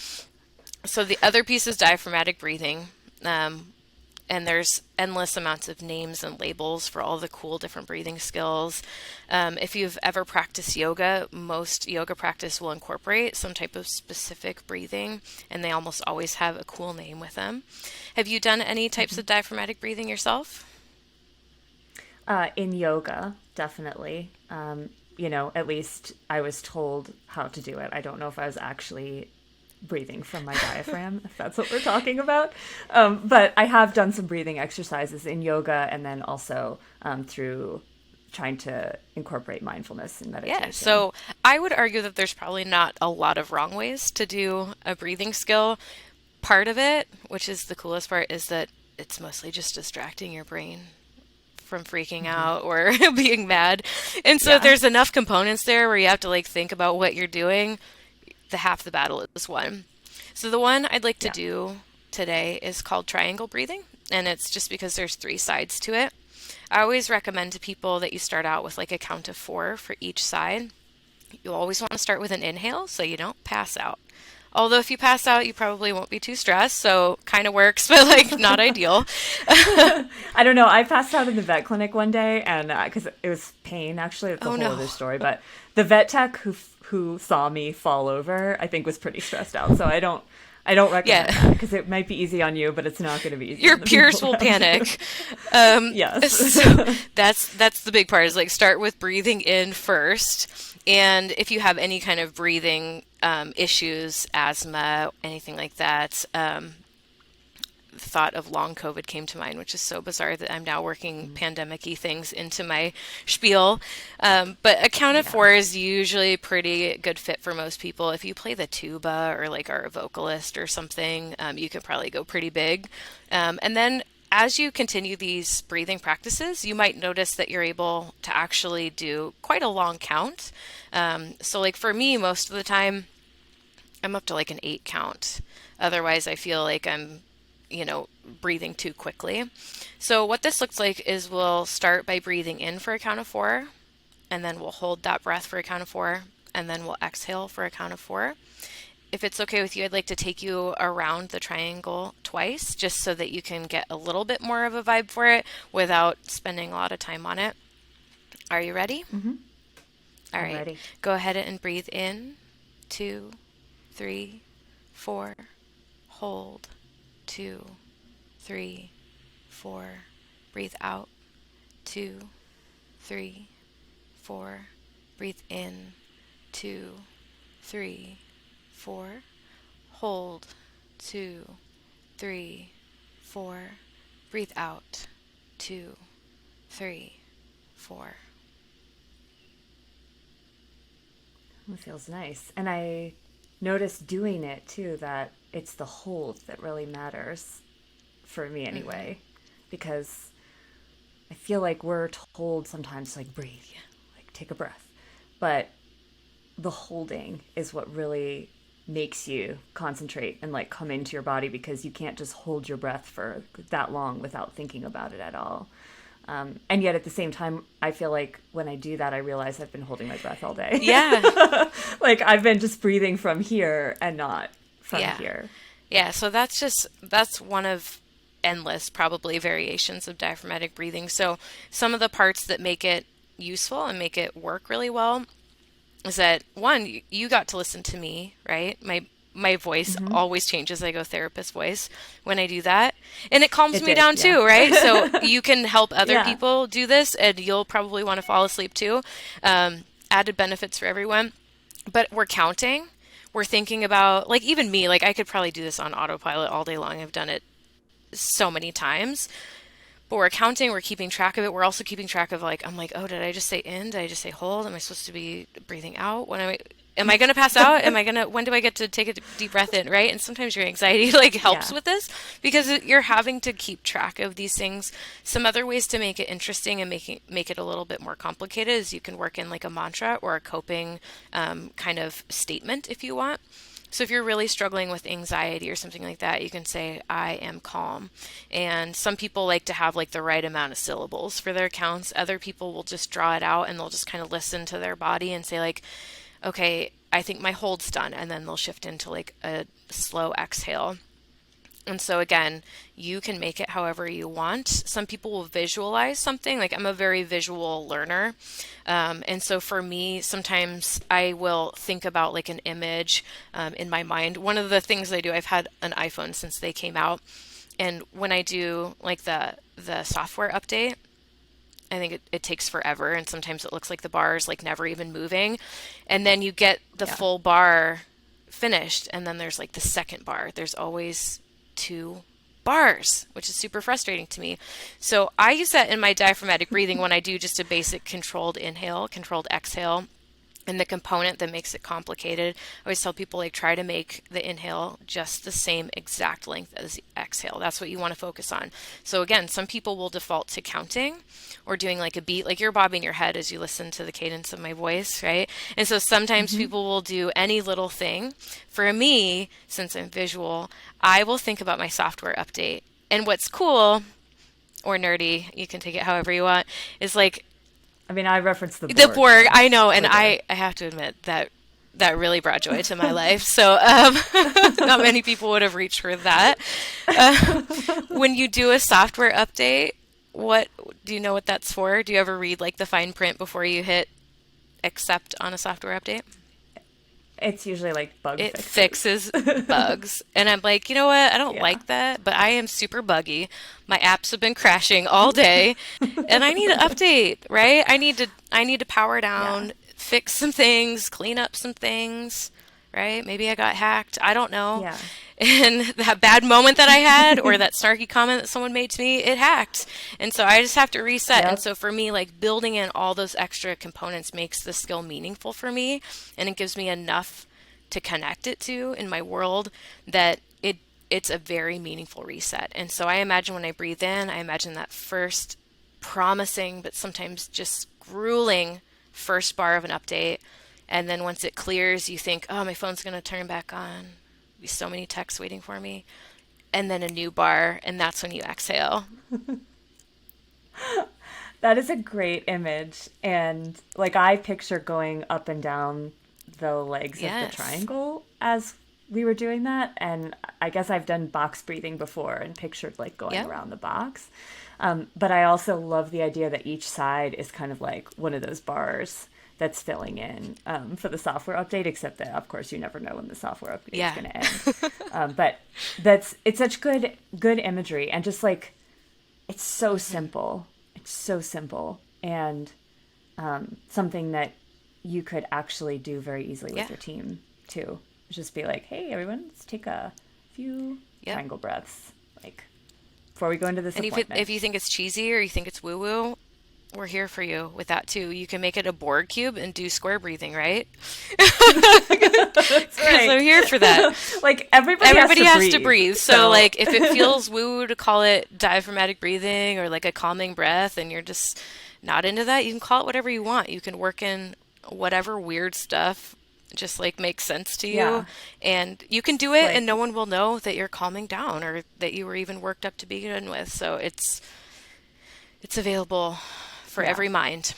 So the other piece is diaphragmatic breathing, and there's endless amounts of names and labels for all the cool different breathing skills. If you've ever practiced yoga, most yoga practice will incorporate some type of specific breathing, and they almost always have a cool name with them. Have you done any types of diaphragmatic breathing yourself? In yoga, definitely. At least I was told how to do it. I don't know if I was actually breathing from my diaphragm, if that's what we're talking about. But I have done some breathing exercises in yoga, and then also through trying to incorporate mindfulness and Yeah, meditation. so I would argue that there's probably not a lot of wrong ways to do a breathing skill. Part of it, which is the coolest part, is that it's mostly just distracting your brain from freaking out or being mad. And so if Yeah. there's enough components there where you have to like think about what you're doing, the half the battle is won. So the one I'd like to Yeah. do today is called triangle breathing, and it's just because there's three sides to it. I always recommend to people that you start out with like a count of four for each side. You always want to start with an inhale so you don't pass out. Although if you pass out, you probably won't be too stressed, so kind of works, but like not ideal. I don't know. I passed out in the vet clinic one day, and because it was pain, actually, it's a Oh whole no. other story. But the vet tech who saw me fall over, I think was pretty stressed out. So I don't recommend Yeah. that because it might be easy on you, but it's not going to be easy Your on the people peers will around you. panic. Um, Yes. so that's the big part is like start with breathing in first. And if you have any kind of breathing issues, asthma, anything like that, the thought of long COVID came to mind, which is so bizarre that I'm now working pandemic-y things into my spiel. But a count of Yeah. four is usually a pretty good fit for most people. If you play the tuba or like are a vocalist or something, you can probably go pretty big. And then as you continue these breathing practices, you might notice that you're able to actually do quite a long count. So like for me, most of the time, I'm up to like an 8 count. Otherwise, I feel like I'm, breathing too quickly. So, what this looks like is we'll start by breathing in for a count of four, and then we'll hold that breath for a count of four, and then we'll exhale for a count of four. If it's okay with you, I'd like to take you around the triangle twice just so that you can get a little bit more of a vibe for it without spending a lot of time on it. Are you ready? All I'm right. ready. Go ahead and breathe in. 2, 3, 4. Hold. 2, 3, 4. Breathe out. 2, 3, 4. Breathe in. 2, 3, 4. Hold. 2, 3, 4. Breathe out. 2, 3, 4. It feels nice. And I noticed doing it too that it's the hold that really matters for me Mm-hmm. anyway. Because I feel like we're told sometimes like breathe, like take a breath. But the holding is what really makes you concentrate and like come into your body because you can't just hold your breath for that long without thinking about it at all. And yet at the same time, I feel like when I do that, I realize I've been holding my breath all day. Yeah. Like I've been just breathing from here and not from Yeah. here. Yeah, so that's one of endless probably variations of diaphragmatic breathing. So some of the parts that make it useful and make it work really well is that one, you got to listen to me, right? My voice always changes. I go therapist voice when I do that. And it calms It me did, down yeah. too, right? So you can help other Yeah. people do this and you'll probably want to fall asleep too. Added benefits for everyone. But we're counting. We're thinking about, like, even me, like, I could probably do this on autopilot all day long. I've done it so many times. But we're counting, we're keeping track of it. We're also keeping track of, like, I'm like, oh, did I just say in? Did I just say hold? Am I supposed to be breathing out? Am I going to pass out? When do I get to take a deep breath in, right? And sometimes your anxiety, like, helps Yeah. with this because you're having to keep track of these things. Some other ways to make it interesting and make it a little bit more complicated is you can work in, like, a mantra or a coping kind of statement if you want. So if you're really struggling with anxiety or something like that, you can say, I am calm. And some people like to have like the right amount of syllables for their counts. Other people will just draw it out and they'll just kind of listen to their body and say like, okay, I think my hold's done. And then they'll shift into like a slow exhale. And so again, you can make it however you want. Some people will visualize something. Like I'm a very visual learner. And so for me, sometimes I will think about like an image in my mind. One of the things I do, I've had an iPhone since they came out. And when I do like the software update, I think it takes forever. And sometimes it looks like the bar is like never even moving. And then you get the Yeah. full bar finished. And then there's like the second bar. There's always two bars, which is super frustrating to me. So I use that in my diaphragmatic breathing when I do just a basic controlled inhale, controlled exhale. And the component that makes it complicated, I always tell people, like, try to make the inhale just the same exact length as the exhale. That's what you want to focus on. So again, some people will default to counting or doing like a beat, like you're bobbing your head as you listen to the cadence of my voice, right? And so sometimes people will do any little thing. For me, since I'm visual, I will think about my software update. And what's cool, or nerdy, you can take it however you want, is like, I mean, I referenced the the board. Borg, I know, and I have to admit that that really brought joy to my life. So not many people would have reached for that. When you do a software update, what do you know what that's for? Do you ever read like the fine print before you hit accept on a software update? It's usually like bug It fixes. fixes bugs. And I'm like, you know what? I don't Yeah. like that, but I am super buggy. My apps have been crashing all day and I need an update, right? I need to power down, Yeah. fix some things, clean up some things, right? Maybe I got hacked. I don't know. Yeah. And that bad moment that I had or that snarky comment that someone made to me, it hacked. And so I just have to reset. And Yep. so for me, like building in all those extra components makes the skill meaningful for me. And it gives me enough to connect it to in my world that it's a very meaningful reset. And so I imagine when I breathe in, I imagine that first promising, but sometimes just grueling first bar of an update. And then once it clears, you think, oh, my phone's going to turn back on. Be so many texts waiting for me. And then a new bar, and that's when you exhale. That is a great image. And like I picture going up and down the legs of the Yes. triangle as we were doing that. And I guess I've done box breathing before and pictured like going Yep. around the box. But I also love the idea that each side is kind of like one of those bars that's filling in for the software update, except that, of course, you never know when the software update Yeah. is going to end. But it's such good imagery, and just like it's so simple. It's so simple, and something that you could actually do very easily with Yeah. your team too. Just be like, hey, everyone, let's take a few Yep. triangle breaths, like before we go into this And appointment. if you think it's cheesy or you think it's woo-woo, we're here for you with that too. You can make it a Borg cube and do square breathing, right? That's Because I'm here for that. Like everybody Has to breathe. So, So like, if it feels woo to call it diaphragmatic breathing or like a calming breath, and you're just not into that, you can call it whatever you want. You can work in whatever weird stuff just like makes sense to you, Yeah. and you can do it, Like and no one will know that you're calming down or that you were even worked up to begin with. So it's available for Yeah. every mind.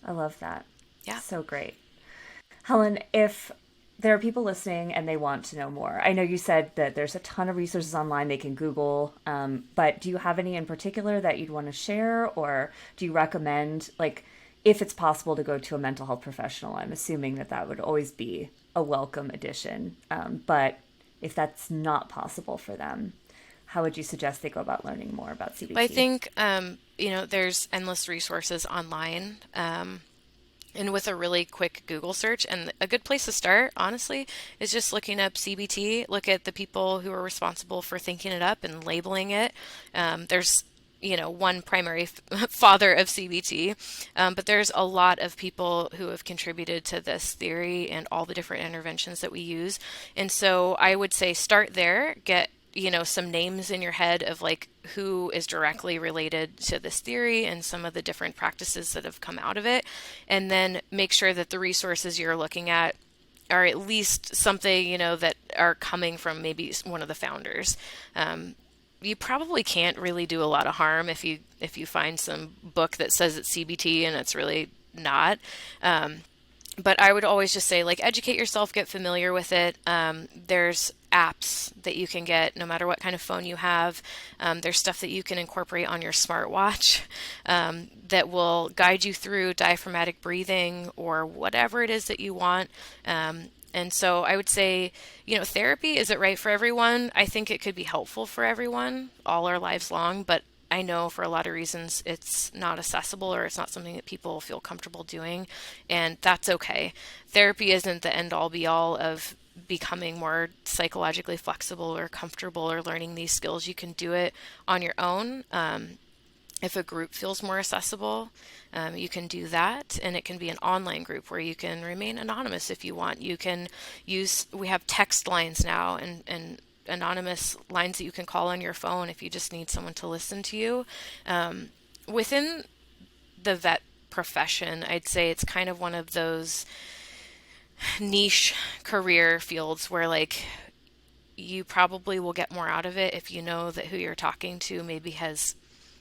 I love that. Yeah. So great. Helen, if there are people listening and they want to know more, I know you said that there's a ton of resources online they can Google, but do you have any in particular that you'd want to share, or do you recommend, like, if it's possible to go to a mental health professional? I'm assuming that that would always be a welcome addition. But if that's not possible for them, how would you suggest they go about learning more about CBT? I think, there's endless resources online. And with a really quick Google search, and a good place to start, honestly, is just looking up CBT. Look at the people who are responsible for thinking it up and labeling it. There's one primary father of CBT, but there's a lot of people who have contributed to this theory and all the different interventions that we use. And so I would say start there, get some names in your head of like who is directly related to this theory and some of the different practices that have come out of it. And then make sure that the resources you're looking at are at least something, that are coming from maybe one of the founders. You probably can't really do a lot of harm if you find some book that says it's CBT and it's really not. But I would always just say, like, educate yourself, get familiar with it. There's apps that you can get no matter what kind of phone you have. There's stuff that you can incorporate on your smartwatch that will guide you through diaphragmatic breathing or whatever it is that you want. And so I would say, therapy, is it right for everyone? I think it could be helpful for everyone all our lives long, but I know for a lot of reasons it's not accessible or it's not something that people feel comfortable doing, and that's okay. Therapy isn't the end all be all of becoming more psychologically flexible or comfortable or learning these skills. You can do it on your own. If a group feels more accessible, you can do that, and it can be an online group where you can remain anonymous if you want. You can we have text lines now and anonymous lines that you can call on your phone if you just need someone to listen to you. Within the vet profession, I'd say it's kind of one of those niche career fields where like you probably will get more out of it if you know that who you're talking to maybe has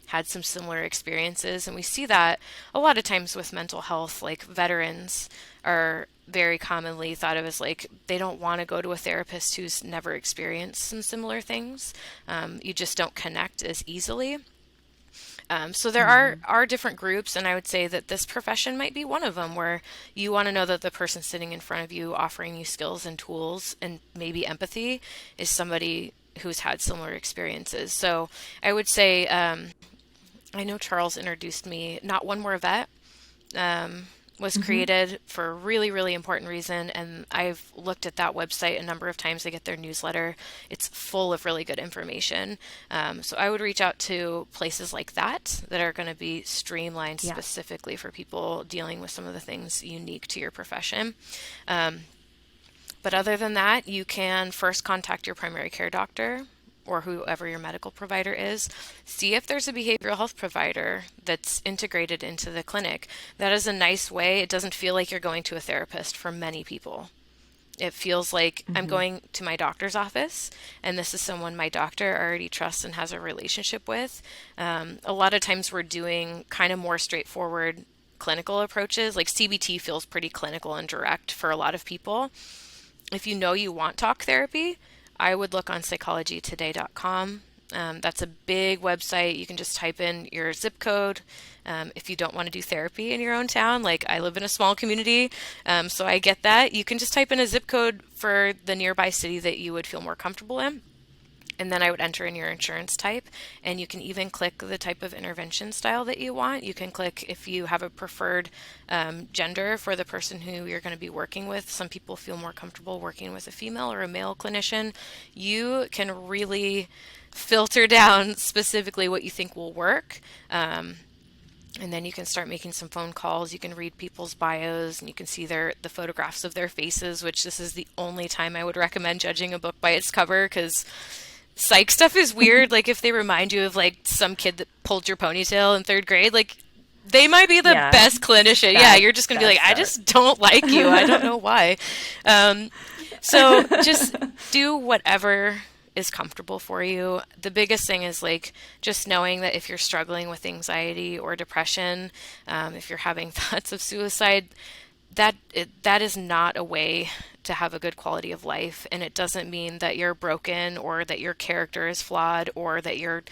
had some similar experiences. And we see that a lot of times with mental health, like veterans are very commonly thought of as like they don't want to go to a therapist who's never experienced some similar things. You just don't connect as easily. So there are different groups, and I would say that this profession might be one of them where you want to know that the person sitting in front of you offering you skills and tools and maybe empathy is somebody who's had similar experiences. So I would say I know Charles introduced me. Not One More Vet was created for a really, really important reason, and I've looked at that website a number of times. I get their newsletter. It's full of really good information. So I would reach out to places like that are going to be streamlined Yeah. specifically for people dealing with some of the things unique to your profession. But other than that, you can first contact your primary care doctor or whoever your medical provider is. See if there's a behavioral health provider that's integrated into the clinic. That is a nice way. It doesn't feel like you're going to a therapist for many people. It feels like I'm going to my doctor's office, and this is someone my doctor already trusts and has a relationship with. A lot of times we're doing kind of more straightforward clinical approaches. Like CBT feels pretty clinical and direct for a lot of people. If you know you want talk therapy, I would look on psychologytoday.com. That's a big website. You can just type in your zip code. If you don't want to do therapy in your own town, like I live in a small community, so I get that. You can just type in a zip code for the nearby city that you would feel more comfortable in. And then I would enter in your insurance type, and you can even click the type of intervention style that you want. You can click if you have a preferred gender for the person who you're going to be working with. Some people feel more comfortable working with a female or a male clinician. You can really filter down specifically what you think will work. And then you can start making some phone calls. You can read people's bios, and you can see the photographs of their faces, which this is the only time I would recommend judging a book by its cover, because psych stuff is weird. Like if they remind you of like some kid that pulled your ponytail in third grade, like they might be the Yeah. best clinician. Yeah, you're just going to be like, I just don't like you. I don't know why. So just do whatever is comfortable for you. The biggest thing is like just knowing that if you're struggling with anxiety or depression, if you're having thoughts of suicide, that is not a way to have a good quality of life. And it doesn't mean that you're broken or that your character is flawed or that you're,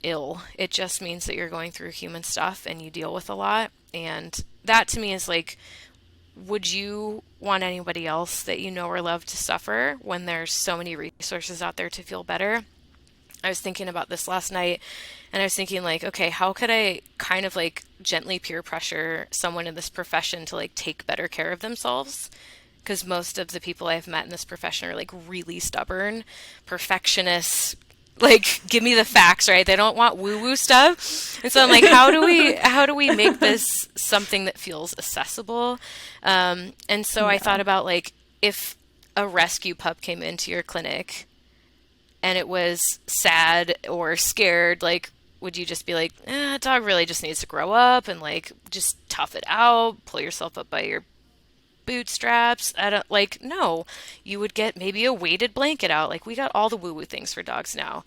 ill. It just means that you're going through human stuff and you deal with a lot. And that to me is like, would you want anybody else that you know or love to suffer when there's so many resources out there to feel better? I was thinking about this last night, and I was thinking like, okay, how could I kind of like gently peer pressure someone in this profession to like take better care of themselves? Because most of the people I've met in this profession are like really stubborn, perfectionists, like give me the facts, right? They don't want woo-woo stuff. And so I'm like, how do we make this something that feels accessible? And so I thought about like if a rescue pup came into your clinic and it was sad or scared, like would you just be like, dog really just needs to grow up and like just tough it out, pull yourself up by your bootstraps? I don't like, no, you would get maybe a weighted blanket out. Like we got all the woo-woo things for dogs now.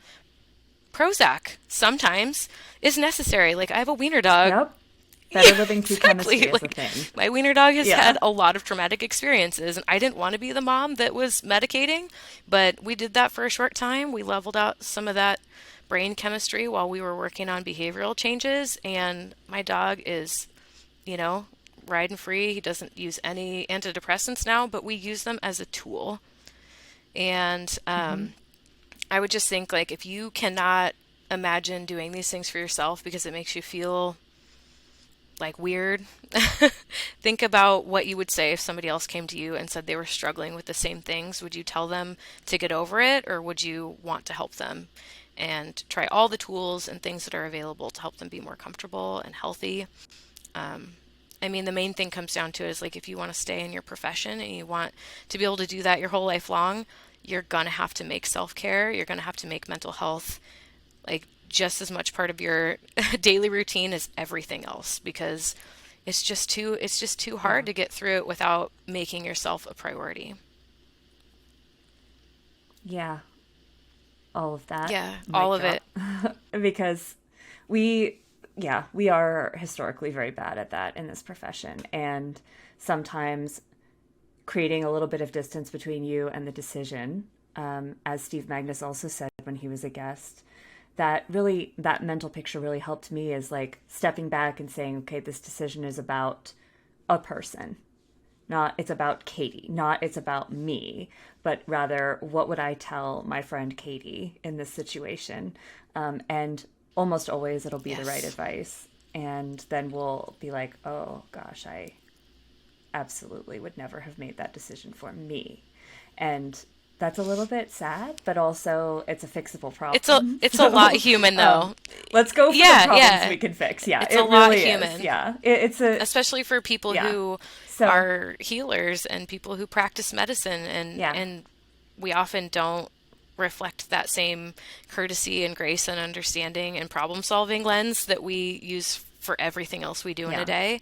Prozac sometimes is necessary. Like I have a wiener dog. Yep. Better living to Exactly. chemistry is a Like, thing. my wiener dog has had a lot of traumatic experiences, and I didn't want to be the mom that was medicating, but we did that for a short time. We leveled out some of that brain chemistry while we were working on behavioral changes, and my dog is, riding free. He doesn't use any antidepressants now, but we use them as a tool. And I would just think like if you cannot imagine doing these things for yourself because it makes you feel like weird. Think about what you would say if somebody else came to you and said they were struggling with the same things. Would you tell them to get over it, or would you want to help them and try all the tools and things that are available to help them be more comfortable and healthy? I mean, the main thing comes down to is like if you want to stay in your profession and you want to be able to do that your whole life long, you're going to have to make self-care. You're going to have to make mental health like just as much part of your daily routine as everything else, because it's just too Yeah. hard to get through it without making yourself a priority. Yeah. All of that. Yeah, all Mic of it. drop. Because we, yeah, we are historically very bad at that in this profession. And sometimes creating a little bit of distance between you and the decision, as Steve Magnus also said when he was a guest, that mental picture really helped me, is like stepping back and saying, okay, this decision is about a person, not it's about Katie, not it's about me, but rather what would I tell my friend Katie in this situation? And almost always it'll be the right Yes. advice. And then we'll be like, oh gosh, I absolutely would never have made that decision for me. And that's a little bit sad, but also it's a fixable It's a problem. it's a lot So human though. let's go for the Yeah, problems yeah. we can fix. Yeah, It's a it lot really is. human, Yeah, it's a, especially for people yeah. who So, are healers and people who practice medicine, yeah, and we often don't reflect that same courtesy and grace and understanding and problem solving lens that we use for everything else we do in a yeah, day.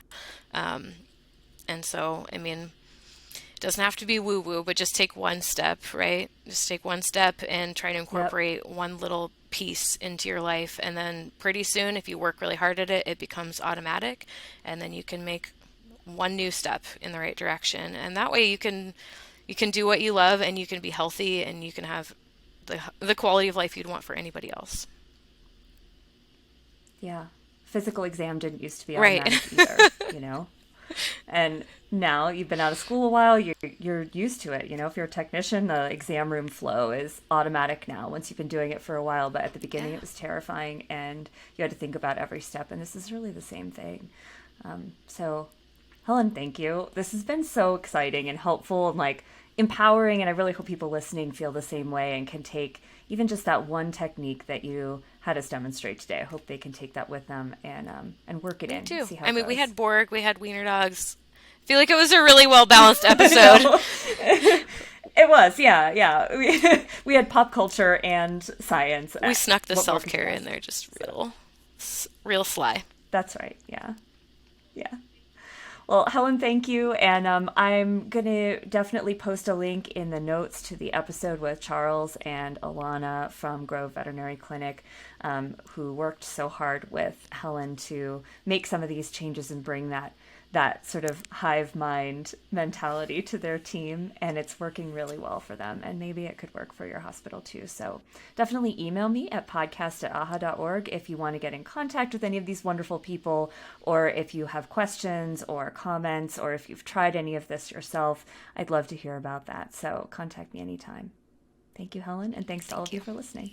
And so, I mean, it doesn't have to be woo woo, but just take one step, right? Just take one step and try to yep, incorporate one little piece into your life. And then pretty soon, if you work really hard at it, it becomes automatic. And then you can make one new step in the right direction. And that way you can do what you love and you can be healthy and you can have the quality of life you'd want for anybody else. yeah. Physical exam didn't used to be Right. automatic either, And now you've been out of school a while, you're used to it. If you're a technician, the exam room flow is automatic now once you've been doing it for a while. But at the beginning, it Yeah. was terrifying, and you had to think about every step. And this is really the same thing. So, Helen, thank you. This has been so exciting and helpful and like empowering. And I really hope people listening feel the same way and can take even just that one technique that you had us demonstrate today. I hope they can take that with them and work it Me in, too. see how I it mean, we goes. had Borg, we had Wiener Dogs. I feel like it was a really well balanced I episode. know. It was, yeah, yeah. We had pop culture and science. We snuck the What more self could you care in ask? there, just So real sly. that's right. Yeah, yeah. Well, Helen, thank you. And I'm going to definitely post a link in the notes to the episode with Charles and Alana from Grove Veterinary Clinic, who worked so hard with Helen to make some of these changes and bring that sort of hive mind mentality to their team. And it's working really well for them. And maybe it could work for your hospital too. So definitely email me at podcast@aha.org if you want to get in contact with any of these wonderful people, or if you have questions or comments, or if you've tried any of this yourself. I'd love to hear about that. So contact me anytime. Thank you, Helen. And thanks to all of Thank you you. for listening.